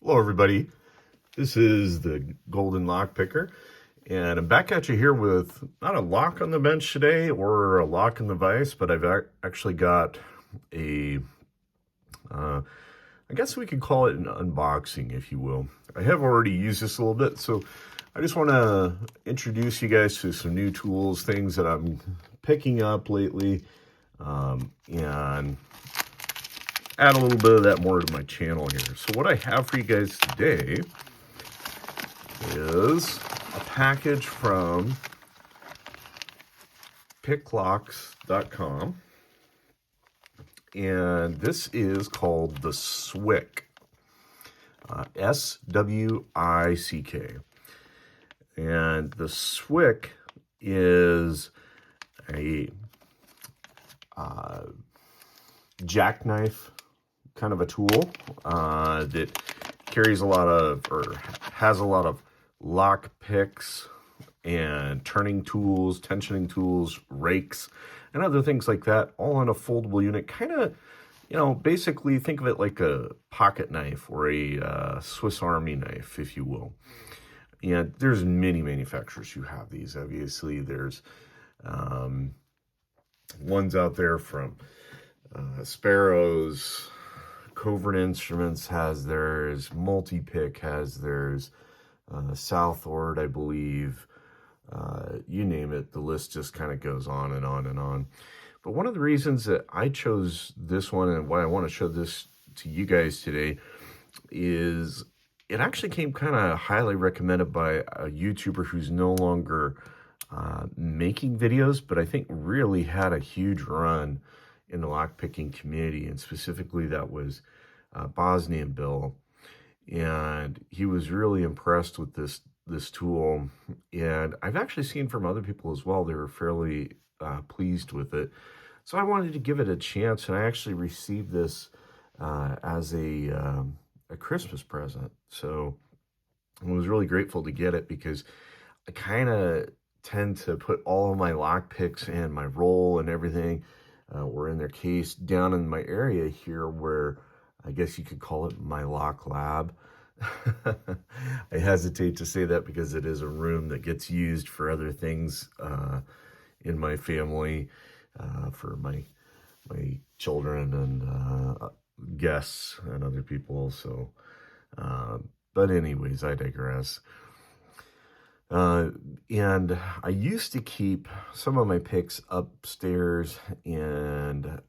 Hello everybody, this is the GoldenLockPicker, and I'm back at you here with not a lock on the bench today or a lock in the vise, but I've actually got a, I guess we could call it an unboxing, if you will. I have already used this a little bit, so I just want to introduce you guys to some new tools, things that I'm picking up lately, and add a little bit of that more to my channel here. So what I have for you guys today is a package from picklocks.com, and this is called the Swick, S-W-I-C-K, and the Swick is a jackknife kind of a tool that carries a lot of, or has a lot of lock picks and turning tools, tensioning tools, rakes, and other things like that, all in a foldable unit. Kind of, you know, basically think of it like a pocket knife or a Swiss Army knife, if you will. And there's many manufacturers who have these. Obviously, there's ones out there from Sparrows. Covert Instruments has theirs, Multipick has theirs, Southward, I believe, you name it, the list just kind of goes on and on and on. But one of the reasons that I chose this one and why I want to show this to you guys today is it actually came kind of highly recommended by a YouTuber who's no longer making videos, but I think really had a huge run in the lockpicking community, and specifically that was Bosnian Bill, and he was really impressed with this tool. And I've actually seen from other people as well, they were fairly pleased with it. So I wanted to give it a chance, and I actually received this as a Christmas present. So I was really grateful to get it, because I kind of tend to put all of my lock picks and my roll and everything were in their case down in my area here, where I guess you could call it my lock lab. I hesitate to say that because it is a room that gets used for other things in my family, for my children and guests and other people. So, but anyways, I digress. And I used to keep some of my picks upstairs and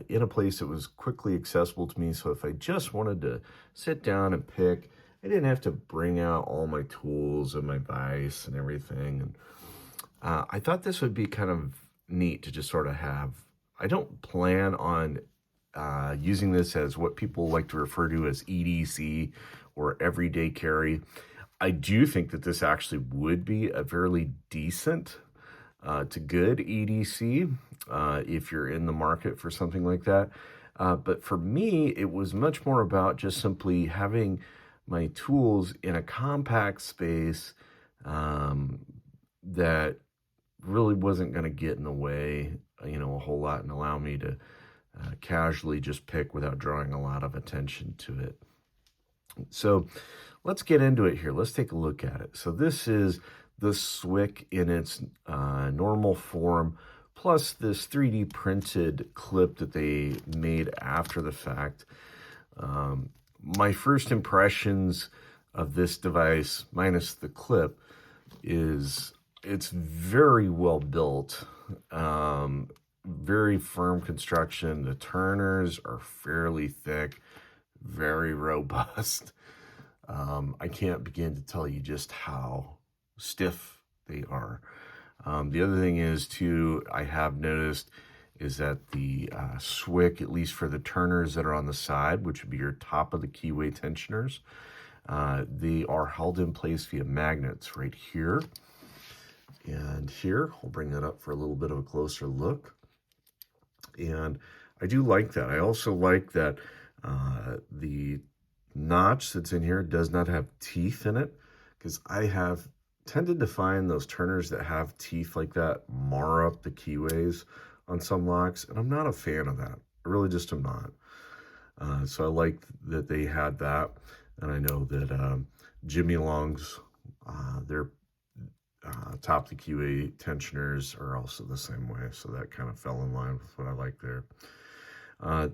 in a place that was quickly accessible to me. So if I just wanted to sit down and pick, I didn't have to bring out all my tools and my vise and everything. And I thought this would be kind of neat to just sort of have. I don't plan on using this as what people like to refer to as EDC or everyday carry. I do think that this actually would be a fairly decent to good EDC if you're in the market for something like that. But for me, it was much more about just simply having my tools in a compact space that really wasn't going to get in the way, you know, a whole lot, and allow me to casually just pick without drawing a lot of attention to it. So let's get into it here. Let's take a look at it. So this is the Swick in its normal form, plus this 3D printed clip that they made after the fact. My first impressions of this device, minus the clip, is it's very well built, very firm construction. The turners are fairly thick, very robust. I can't begin to tell you just how stiff they are. The other thing is, too, I have noticed is that the Swick, at least for the turners that are on the side, which would be your top of the Keyway Tensioners, they are held in place via magnets right here and here. I'll bring that up for a little bit of a closer look. And I do like that. I also like that the notch that's in here does not have teeth in it, because I have tended to find those turners that have teeth like that mar up the keyways on some locks, and I'm not a fan of that. I really just am not. So I like that they had that. And I know that Jimmy Long's, their top the Keyway tensioners are also the same way. So that kind of fell in line with what I like there.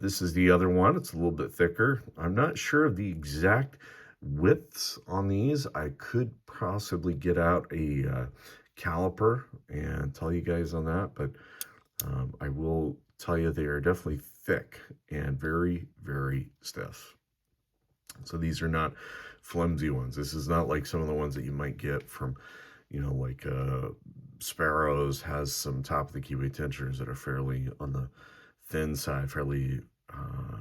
This is the other one. It's a little bit thicker. I'm not sure of the exact widths on these. I could possibly get out a caliper and tell you guys on that, but I will tell you they are definitely thick and very, very stiff. So these are not flimsy ones. This is not like some of the ones that you might get from, you know, like Sparrows has some top of the Keyway tensioners that are fairly on the thin side, fairly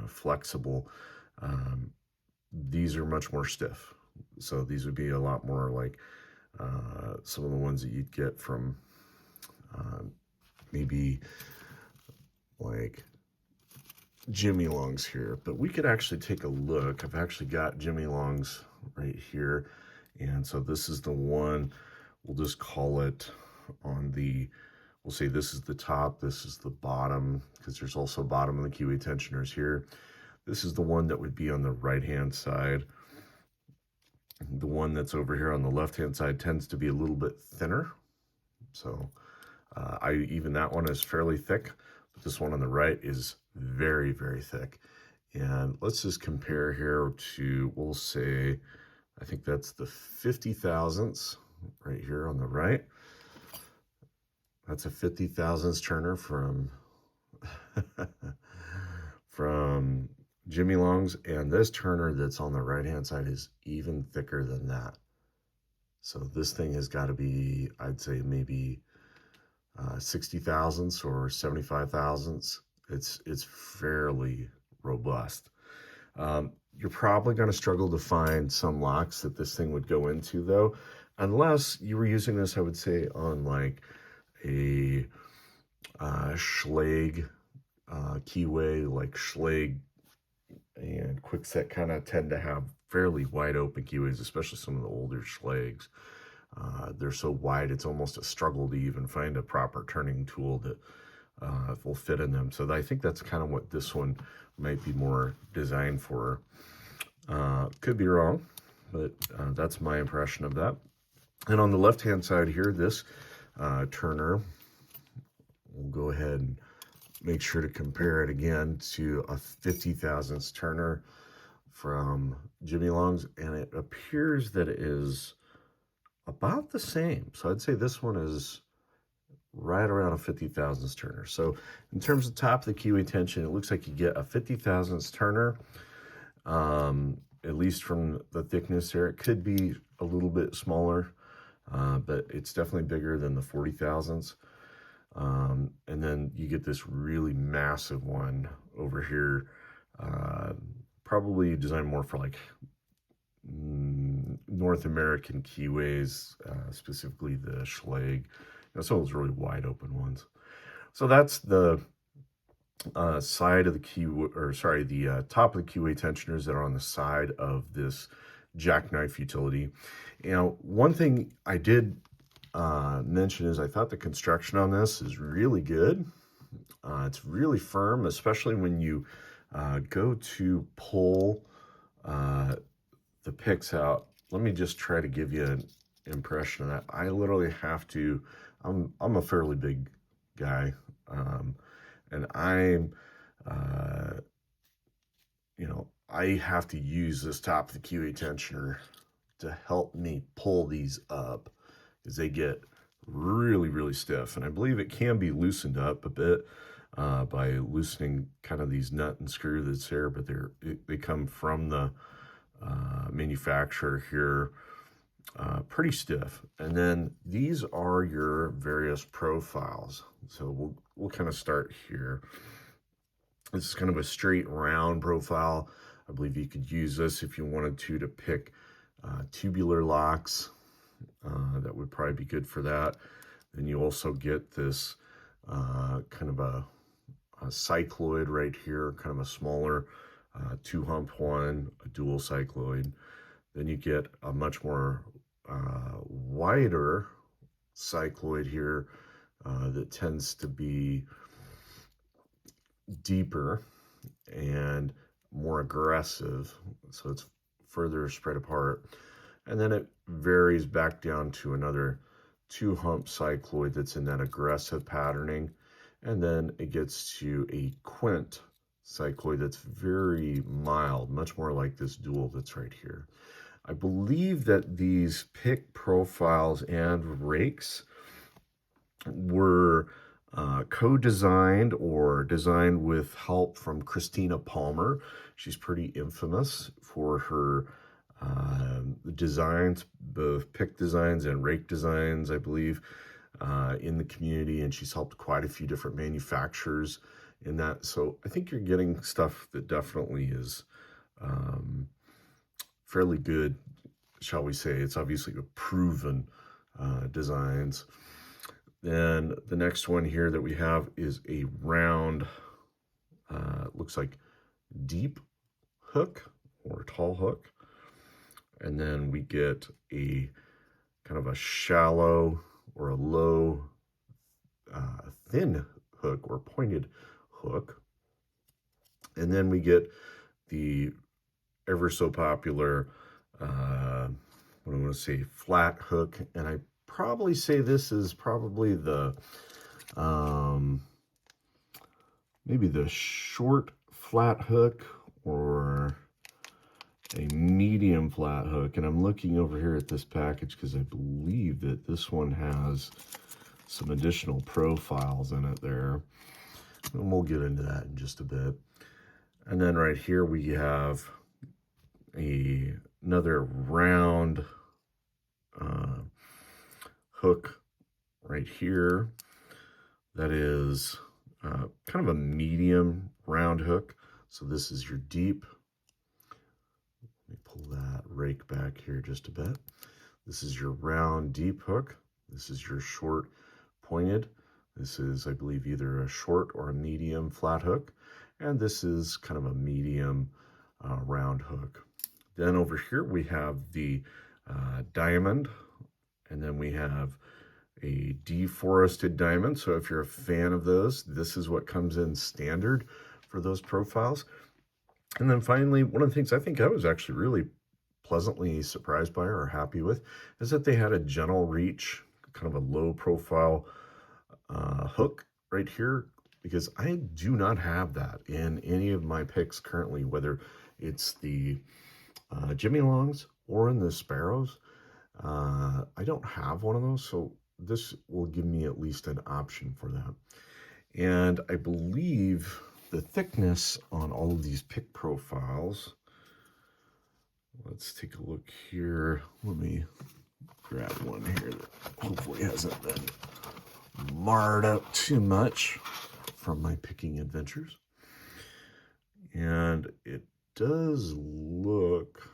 flexible. These are much more stiff. So these would be a lot more like some of the ones that you'd get from maybe like Jimmy Longs here. But we could actually take a look. I've actually got Jimmy Longs right here. And so this is the one, we'll just call it on the, we'll say this is the top, this is the bottom, because there's also bottom of the Keyway tensioners here. This is the one that would be on the right-hand side. The one that's over here on the left-hand side tends to be a little bit thinner. So even that one is fairly thick, but this one on the right is very, very thick. And let's just compare here to, we'll say, I think that's the 50 thousandths right here on the right. That's a 50 thousandths turner from from Jimmy Long's, and this turner that's on the right hand side is even thicker than that. So this thing has got to be, I'd say maybe 60 thousandths or 75 thousandths. It's fairly robust. You're probably going to struggle to find some locks that this thing would go into, though, unless you were using this, I would say, on like a Schlage keyway, like Schlage and Quickset kind of tend to have fairly wide open keyways, especially some of the older Schlages. They're so wide, it's almost a struggle to even find a proper turning tool that will fit in them. So I think that's kind of what this one might be more designed for. Could be wrong, but that's my impression of that. And on the left-hand side here, this turner, we'll go ahead and make sure to compare it again to a 50 thousandths turner from Jimmy Long's, and it appears that it is about the same. So I'd say this one is right around a 50 thousandths turner. So in terms of top of the Keyway tension, it looks like you get a 50 thousandths turner, at least from the thickness there. It could be a little bit smaller, but it's definitely bigger than the 40 thousandths. And then you get this really massive one over here, probably designed more for like North American keyways, specifically the Schlage, some of those really wide open ones. So that's the side of the the top of the Keyway tensioners that are on the side of this Jackknife utility. One thing I did mention is I thought the construction on this is really good. It's really firm, especially when you go to pull the picks out. Let me just try to give you an impression of that. I literally have to, I'm a fairly big guy, and I'm, I have to use this top of the Keyway tensioner to help me pull these up, because they get really, really stiff. And I believe it can be loosened up a bit by loosening kind of these nut and screw that's here, but they come from the manufacturer here, pretty stiff. And then these are your various profiles. So we'll kind of start here. This is kind of a straight round profile. I believe you could use this if you wanted to pick tubular locks. That would probably be good for that. Then you also get this kind of a cycloid right here, kind of a smaller 2-hump one, a dual cycloid. Then you get a much more wider cycloid here that tends to be deeper and more aggressive. So it's further spread apart. And then it varies back down to another 2-hump cycloid that's in that aggressive patterning. And then it gets to a quint cycloid that's very mild, much more like this dual that's right here. I believe that these pick profiles and rakes were co-designed or designed with help from Christina Palmer. She's pretty infamous for her designs, both pick designs and rake designs, I believe, in the community, and she's helped quite a few different manufacturers in that. So I think you're getting stuff that definitely is fairly good, shall we say. It's obviously a proven designs. Then the next one here that we have is a round, looks like deep hook or tall hook. And then we get a kind of a shallow or a low, thin hook or pointed hook. And then we get the ever so popular, what do I want to say, flat hook. And I probably say this is probably the, maybe the short flat hook or a medium flat hook. And I'm looking over here at this package because I believe that this one has some additional profiles in it there. And we'll get into that in just a bit. And then right here we have another round hook right here that is kind of a medium round hook. So this is your deep. Let me pull that rake back here just a bit. This is your round deep hook. This is your short pointed. This is, I believe, either a short or a medium flat hook. And this is kind of a medium round hook. Then over here we have the diamond, and then we have a deforested diamond. So if you're a fan of those, this is what comes in standard for those profiles. And then finally, one of the things I think I was actually really pleasantly surprised by or happy with is that they had a gentle reach, kind of a low profile hook right here, because I do not have that in any of my picks currently, whether it's the Jimmy Longs or in the Sparrows. I don't have one of those, so this will give me at least an option for that. And I believe the thickness on all of these pick profiles, let's take a look here. Let me grab one here that hopefully hasn't been marred up too much from my picking adventures. And it does look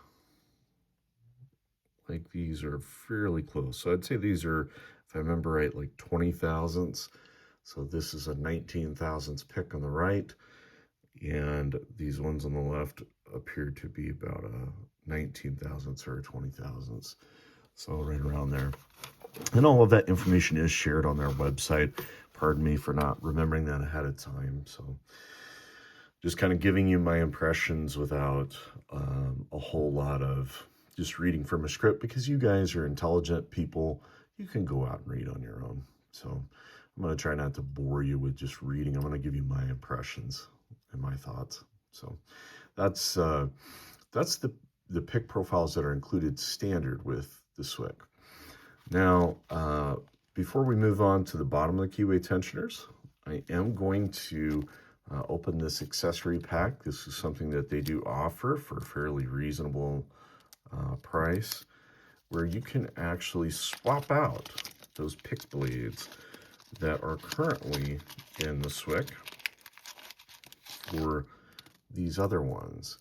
like these are fairly close. So I'd say these are, if I remember right, like 20 thousandths. So this is a 19 thousandths pick on the right, and these ones on the left appear to be about a 19 thousandths or a 20 thousandths. So right around there. And all of that information is shared on their website. Pardon me for not remembering that ahead of time. So just kind of giving you my impressions without a whole lot of just reading from a script, because you guys are intelligent people. You can go out and read on your own. So I'm going to try not to bore you with just reading. I'm going to give you my impressions and my thoughts. So that's the pick profiles that are included standard with the Swick. Now, before we move on to the bottom of the Keyway Tensioners, I am going to open this accessory pack. This is something that they do offer for a fairly reasonable price, where you can actually swap out those pick blades that are currently in the Swick for these other ones.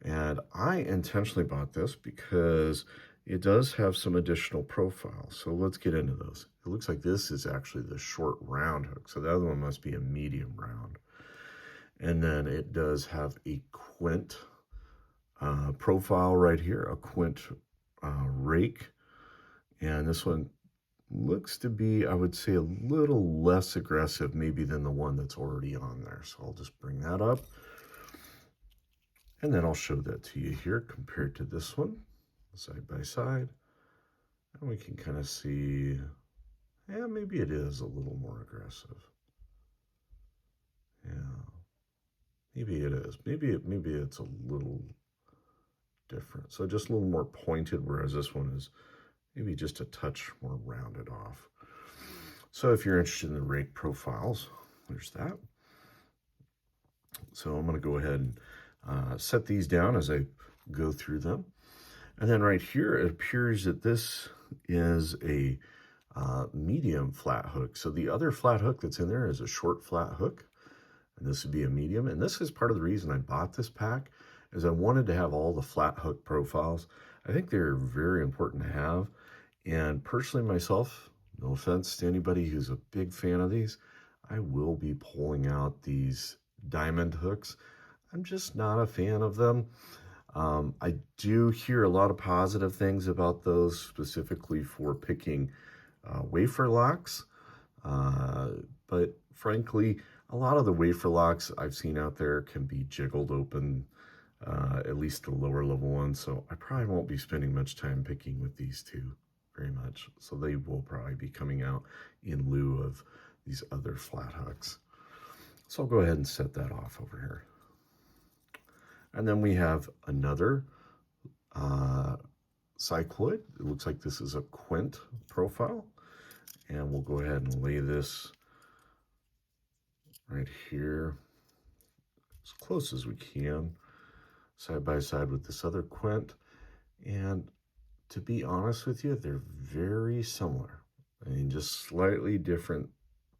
And I intentionally bought this because it does have some additional profiles. So let's get into those. It looks like this is actually the short round hook. So the other one must be a medium round. And then it does have a quint profile right here, a quint rake. And this one looks to be, I would say, a little less aggressive maybe than the one that's already on there. So I'll just bring that up. And then I'll show that to you here compared to this one, side by side. And we can kind of see, yeah, maybe it is a little more aggressive. Yeah, maybe it is. Maybe it's a little different. So just a little more pointed, whereas this one is maybe just a touch more rounded off. So if you're interested in the rake profiles, there's that. So I'm going to go ahead and set these down as I go through them. And then right here, it appears that this is a medium flat hook. So the other flat hook that's in there is a short flat hook, and this would be a medium. And this is part of the reason I bought this pack, is I wanted to have all the flat hook profiles. I think they're very important to have. And personally myself, no offense to anybody who's a big fan of these, I will be pulling out these diamond hooks. I'm just not a fan of them. I do hear a lot of positive things about those, specifically for picking wafer locks. But frankly, a lot of the wafer locks I've seen out there can be jiggled open, at least the lower level ones. So I probably won't be spending much time picking with these two very much. So they will probably be coming out in lieu of these other flat hooks. So I'll go ahead and set that off over here. And then we have another cycloid. It looks like this is a quint profile. And we'll go ahead and lay this right here as close as we can, side by side with this other quint. And to be honest with you, they're very similar. I mean, just slightly different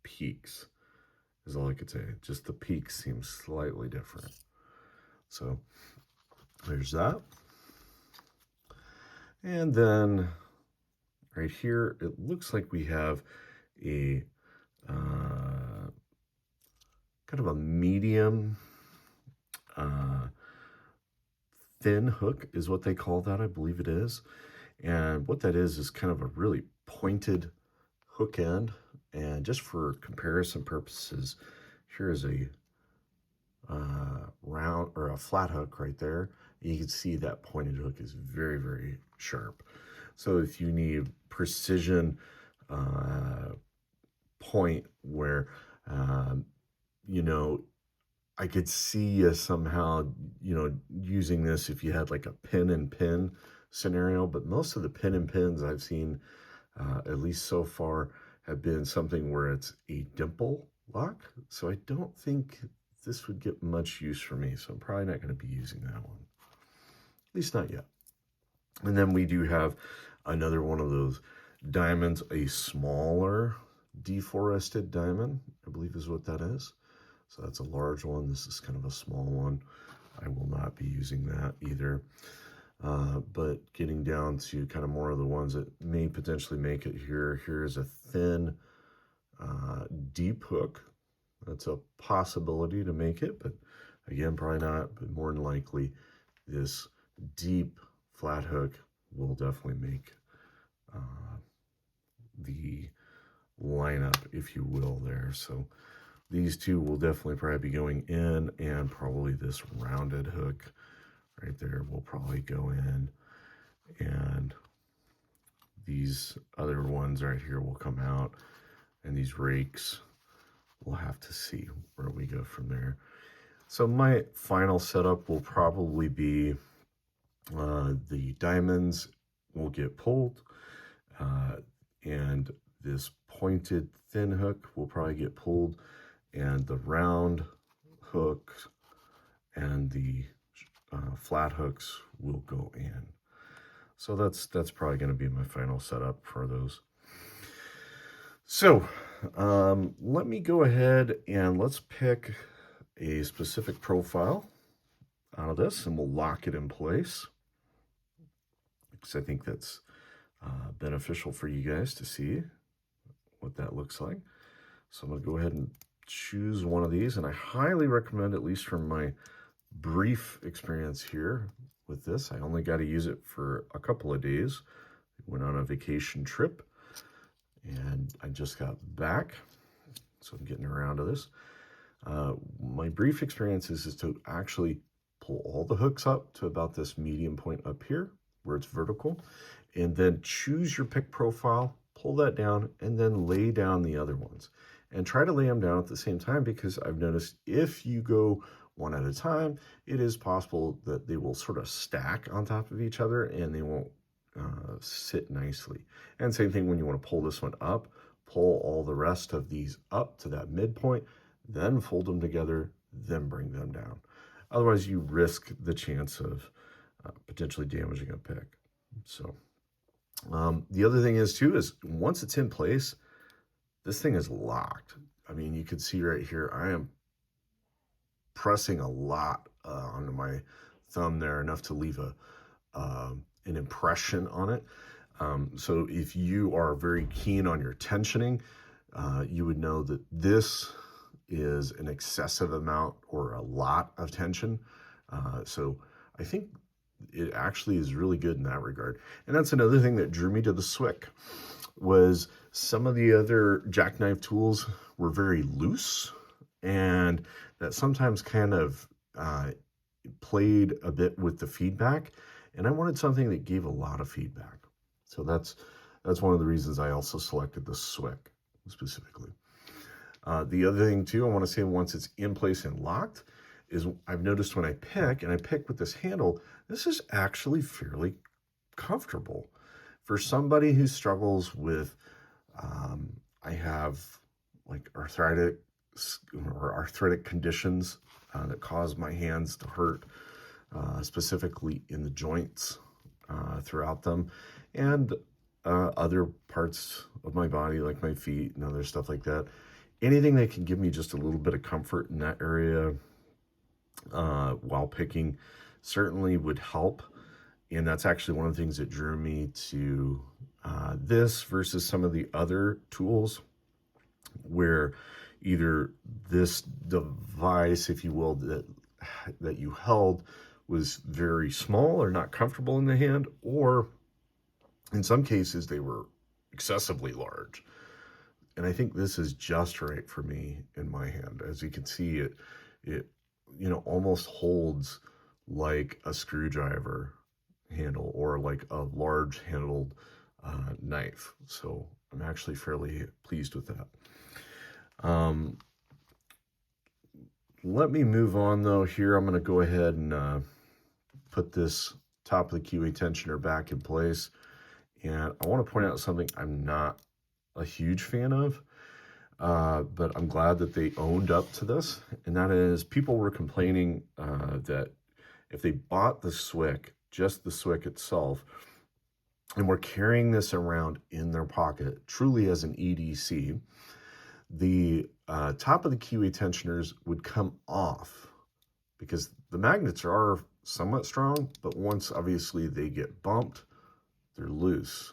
peaks is all I could say. Just the peaks seem slightly different. So there's that. And then right here, it looks like we have a kind of a medium thin hook is what they call that, I believe it is. And what that is kind of a really pointed hook end. And just for comparison purposes, here is a round or a flat hook right there. You can see that pointed hook is very, very sharp. So if you need precision point where, you know, I could see you somehow, you know, using this if you had like a pin and pin scenario, but most of the pin and pins I've seen, at least so far, have been something where it's a dimple lock. So I don't think this would get much use for me. So I'm probably not going to be using that one, at least not yet. And then we do have another one of those diamonds, a smaller deforested diamond, I believe is what that is. So that's a large one. This is kind of a small one. I will not be using that either. But getting down to kind of more of the ones that may potentially make it here. Here's a thin, deep hook. That's a possibility to make it, but again, probably not. But more than likely, this deep flat hook will definitely make the lineup, if you will, there. So these two will definitely probably be going in, and probably this rounded hook right there will probably go in, and these other ones right here will come out, and these rakes, we'll have to see where we go from there. So my final setup will probably be the diamonds will get pulled, and this pointed thin hook will probably get pulled, and the round hook and the flat hooks will go in. So that's probably going to be my final setup for those. So let me go ahead and let's pick a specific profile out of this, and we'll lock it in place, because I think that's beneficial for you guys to see what that looks like. So I'm going to go ahead and choose one of these, and I highly recommend, at least from my brief experience here with this, I only got to use it for a couple of days. I went on a vacation trip, and I just got back, so I'm getting around to this. My brief experience is to actually pull all the hooks up to about this medium point up here where it's vertical, and then choose your pick profile, pull that down, and then lay down the other ones. And try to lay them down at the same time, because I've noticed if you go one at a time, it is possible that they will sort of stack on top of each other and they won't sit nicely. And same thing when you want to pull this one up, pull all the rest of these up to that midpoint, then fold them together, then bring them down. Otherwise, you risk the chance of potentially damaging a pick. So the other thing is too, is once it's in place, this thing is locked. I mean, you can see right here, I am pressing a lot onto my thumb there, enough to leave an impression on it. So if you are very keen on your tensioning, you would know that this is an excessive amount or a lot of tension. So I think it actually is really good in that regard. And that's another thing that drew me to the Swick, was some of the other Jackknife tools were very loose, and that sometimes kind of played a bit with the feedback, and I wanted something that gave a lot of feedback. So that's one of the reasons I also selected the Swick specifically. The other thing too, I want to say, once it's in place and locked, is I've noticed when I pick, and I pick with this handle, this is actually fairly comfortable. For somebody who struggles with, I have like arthritic conditions that cause my hands to hurt, specifically in the joints throughout them, and other parts of my body like my feet and other stuff like that. Anything that can give me just a little bit of comfort in that area while picking certainly would help. And that's actually one of the things that drew me to this versus some of the other tools, where either this device, if you will, that you held was very small or not comfortable in the hand, or in some cases they were excessively large. And I think this is just right for me in my hand. As you can see, it you know, almost holds like a screwdriver handle or like a large handled knife. So I'm actually fairly pleased with that. Let me move on though here. I'm going to go ahead and put this top of the Keyway Tensioner back in place. And I want to point out something I'm not a huge fan of, but I'm glad that they owned up to this. And that is, people were complaining that if they bought the Swick, just the Swick itself, and were carrying this around in their pocket, truly as an EDC, the top of the Keyway Tensioners would come off, because the magnets are somewhat strong, but once obviously they get bumped, they're loose.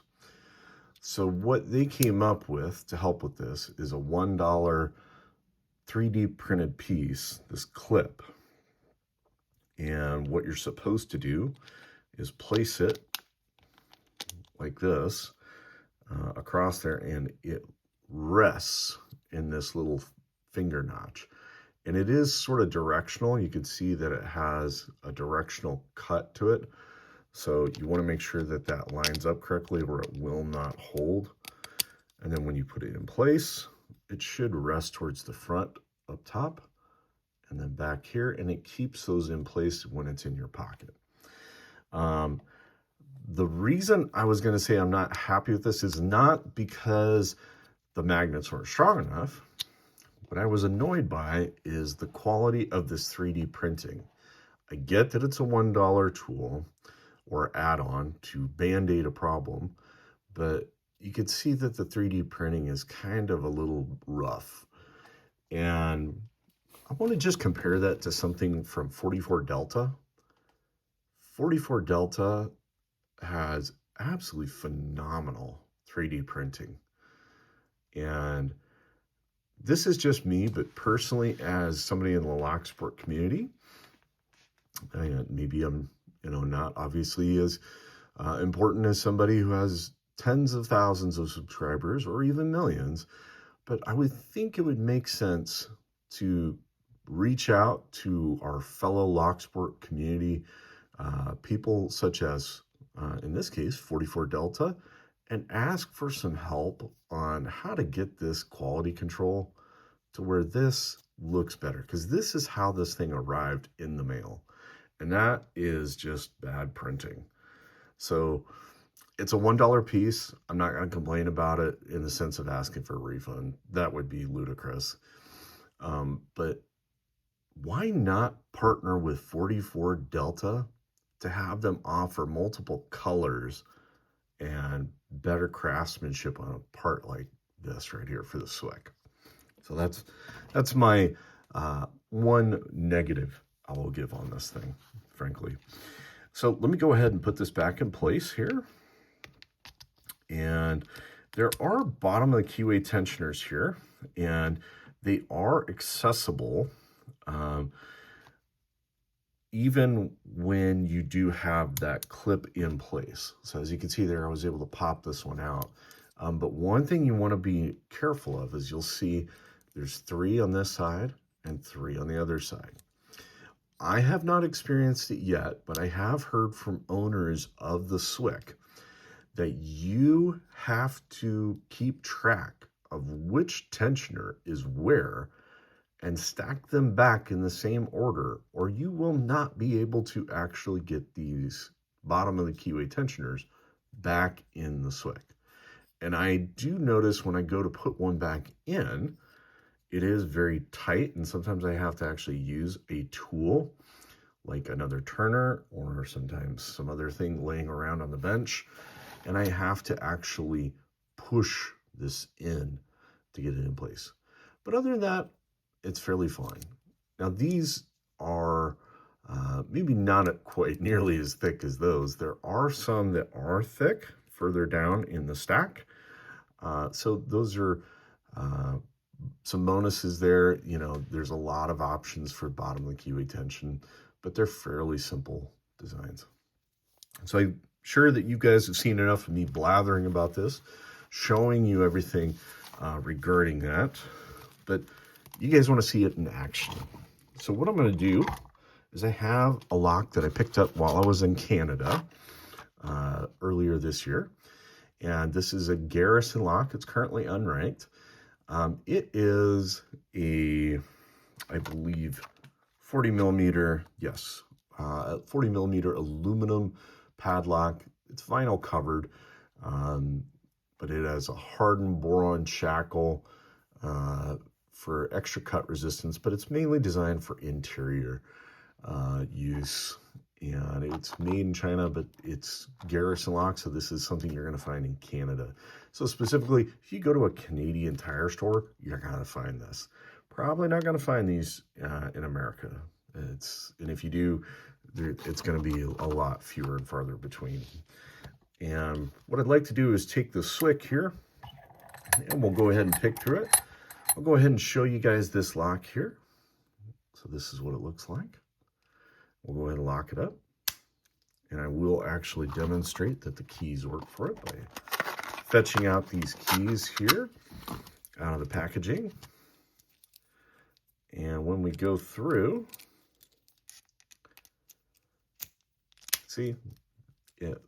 So what they came up with to help with this is a $1 3D printed piece, this clip. And what you're supposed to do is place it like this across there, and it rests in this little finger notch. And it is sort of directional. You can see that it has a directional cut to it. So you want to make sure that that lines up correctly, where it will not hold. And then when you put it in place, it should rest towards the front up top and then back here, and it keeps those in place when it's in your pocket. The reason I was going to say I'm not happy with this is not because the magnets weren't strong enough. What I was annoyed by is the quality of this 3D printing. I get that it's a $1 tool or add-on to band-aid a problem, but you can see that the 3D printing is kind of a little rough. And I want to just compare that to something from 44 Delta. 44 Delta has absolutely phenomenal 3D printing. And this is just me, but personally, as somebody in the lock sport community, maybe I'm not obviously as important as somebody who has tens of thousands of subscribers or even millions, but I would think it would make sense to reach out to our fellow lock sport community, people such as, in this case, 44 Delta, and ask for some help on how to get this quality control to where this looks better. Because this is how this thing arrived in the mail. And that is just bad printing. So it's a $1 piece. I'm not going to complain about it in the sense of asking for a refund. That would be ludicrous. But why not partner with 44 Delta to have them offer multiple colors and better craftsmanship on a part like this right here for the Swick? So that's my one negative I will give on this thing, frankly. So let me go ahead and put this back in place here. And there are bottom of the Keyway Tensioners here, and they are accessible even when you do have that clip in place. So as you can see there, I was able to pop this one out. But one thing you want to be careful of is you'll see there's 3 on this side and 3 on the other side. I have not experienced it yet, but I have heard from owners of the Swick that you have to keep track of which tensioner is where and stack them back in the same order, or you will not be able to actually get these bottom of the Keyway Tensioners back in the Swick. And I do notice when I go to put one back in, it is very tight, and sometimes I have to actually use a tool like another turner or sometimes some other thing laying around on the bench, and I have to actually push this in to get it in place. But other than that, it's fairly fine. Now these are maybe not quite nearly as thick as those. There are some that are thick further down in the stack. So those are some bonuses there. You know, there's a lot of options for bottom of the keyway tension, but they're fairly simple designs. So I'm sure that you guys have seen enough of me blathering about this, showing you everything regarding that, but you guys want to see it in action. So what I'm going to do is I have a lock that I picked up while I was in Canada earlier this year. And this is a Garrison lock. It's currently unranked. It is a, I believe, 40 millimeter, yes, 40 millimeter aluminum padlock. It's vinyl covered, but it has a hardened boron shackle for extra cut resistance, but it's mainly designed for interior use. And it's made in China, but it's Garrison lock, so this is something you're going to find in Canada. So specifically, if you go to a Canadian tire store, you're going to find this. Probably not going to find these in America. And if you do, it's going to be a lot fewer and farther between. And what I'd like to do is take the Swick here, and we'll go ahead and pick through it. I'll go ahead and show you guys this lock here. So this is what it looks like. We'll go ahead and lock it up, and I will actually demonstrate that the keys work for it by fetching out these keys here out of the packaging. And when we go through, see, it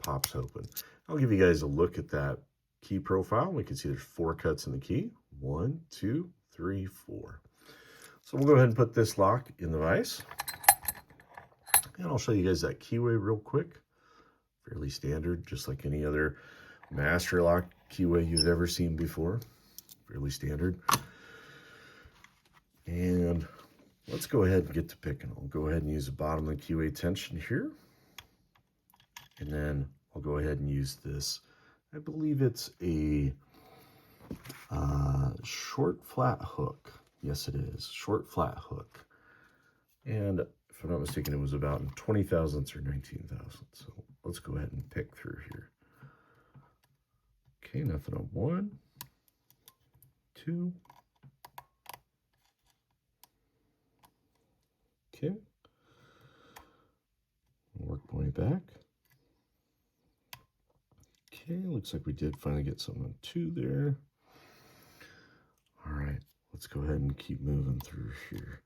pops open. I'll give you guys a look at that key profile. We can see there's 4 cuts in the key. 1, 2, 3, 4. So we'll go ahead and put this lock in the vise. And I'll show you guys that keyway real quick. Fairly standard, just like any other master lock keyway you've ever seen before. Fairly standard. And let's go ahead and get to picking. I'll go ahead and use the bottom of the keyway tension here. And then I'll go ahead and use this. I believe it's a short flat hook. Yes, it is. Short flat hook. And if I'm not mistaken, it was about 20 thousandths or 19 thousandths. So let's go ahead and pick through here. Okay, nothing on 1, 2. Okay. Work my way back. Okay, looks like we did finally get something on 2 there. All right, let's go ahead and keep moving through here.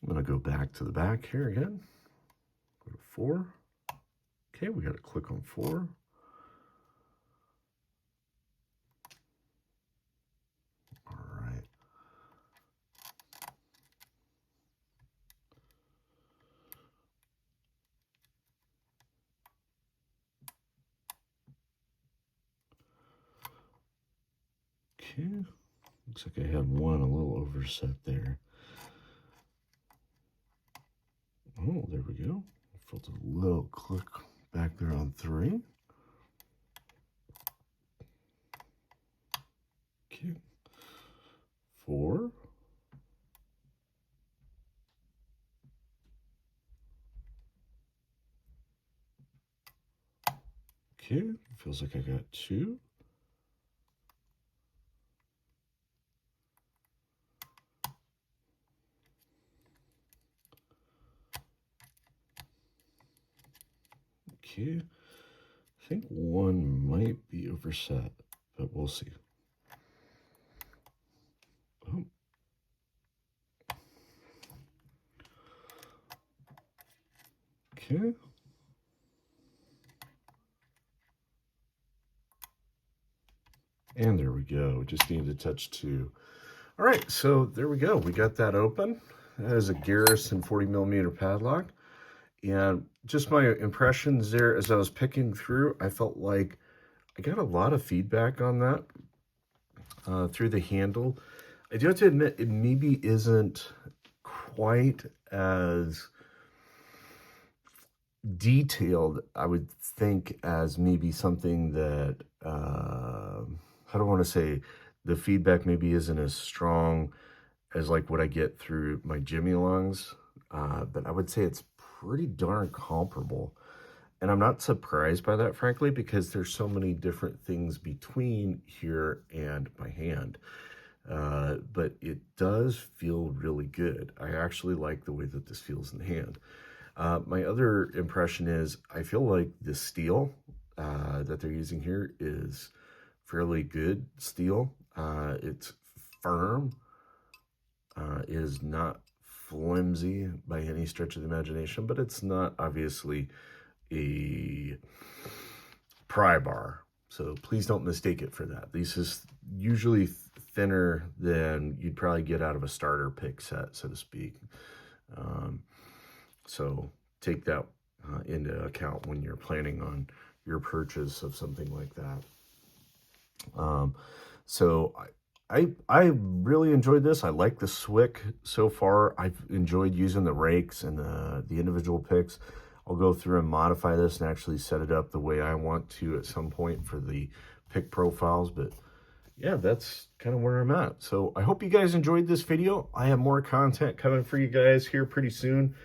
I'm going to go back to the back here again. Go to 4. Okay, we got to click on 4. All right. Okay, looks like I had one a little overset there. Oh, there we go. Felt a little click back there on 3. Okay, 4. Okay, feels like I got 2. Okay, I think 1 might be overset, but we'll see. Oh. Okay. And there we go. Just need to touch 2. All right, so there we go. We got that open. That is a Garrison 40mm padlock. And just my impressions there as I was picking through, I felt like I got a lot of feedback on that through the handle. I do have to admit, it maybe isn't quite as detailed, I would think, as maybe something that, I don't want to say the feedback maybe isn't as strong as like what I get through my Jimmy Lungs, but I would say it's pretty darn comparable. And I'm not surprised by that, frankly, because there's so many different things between here and my hand. But it does feel really good. I actually like the way that this feels in the hand. My other impression is I feel like the steel that they're using here is fairly good steel. It's firm, is not flimsy by any stretch of the imagination, but it's not obviously a pry bar. So please don't mistake it for that. This is usually thinner than you'd probably get out of a starter pick set, so to speak. So take that into account when you're planning on your purchase of something like that. So I really enjoyed this. I like the Swick so far. I've enjoyed using the rakes and the individual picks. I'll go through and modify this and actually set it up the way I want to at some point for the pick profiles. But yeah, that's kind of where I'm at. So I hope you guys enjoyed this video. I have more content coming for you guys here pretty soon.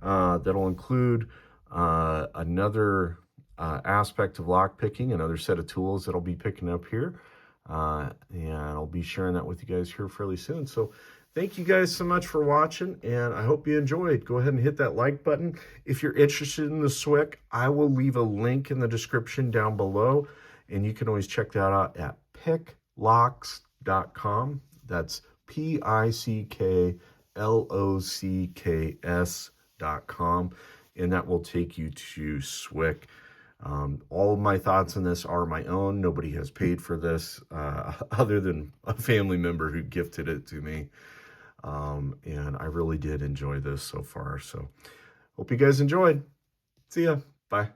That'll include another aspect of lockpicking, another set of tools that I'll be picking up here. And I'll be sharing that with you guys here fairly soon. So thank you guys so much for watching, and I hope you enjoyed. Go ahead and hit that like button. If you're interested in the Swick, I will leave a link in the description down below, and you can always check that out at picklocks.com. That's PICKLOCKS.com, and that will take you to Swick. All of my thoughts on this are my own. Nobody has paid for this other than a family member who gifted it to me. And I really did enjoy this so far. So hope you guys enjoyed. See ya. Bye.